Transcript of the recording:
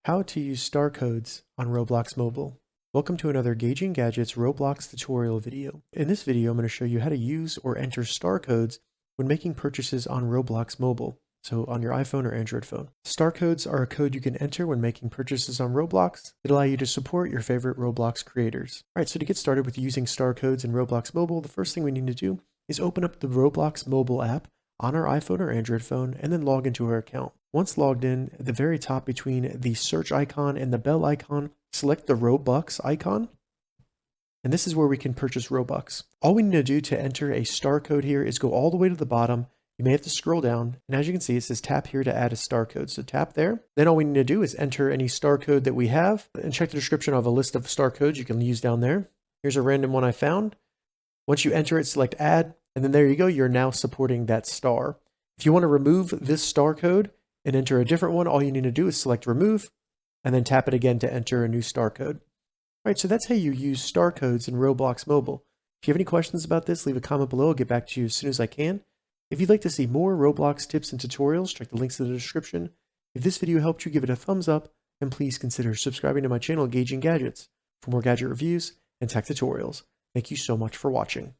How to use star codes on Roblox Mobile. Welcome to another Gauging Gadgets Roblox tutorial video. In this video, I'm going to show you how to use or enter star codes when making purchases on Roblox Mobile, so on your iPhone or Android phone. Star codes are a code you can enter when making purchases on Roblox that allow you to support your favorite Roblox creators. Alright, so to get started with using star codes in Roblox Mobile, the first thing we need to do is open up the Roblox Mobile app on our iPhone or Android phone and then log into our account. Once logged in, at the very top between the search icon and the bell icon, select the Robux icon. And this is where we can purchase Robux. All we need to do to enter a star code here is go all the way to the bottom. You may have to scroll down, and as you can see, it says tap here to add a star code. So tap there. Then all we need to do is enter any star code that we have and check the description of a list of star codes you can use down there. Here's a random one I found. Once you enter it, select add, and then there you go. You're now supporting that star. If you want to remove this star code and enter a different one, all you need to do is select remove and then tap it again to enter a new star code. All right, so that's how you use star codes in Roblox Mobile. If you have any questions about this, leave a comment below. I'll get back to you as soon as I can. If you'd like to see more Roblox tips and tutorials, check the links in the description. If this video helped you, give it a thumbs up, and please consider subscribing to my channel, Gauging Gadgets, for more gadget reviews and tech tutorials. Thank you so much for watching.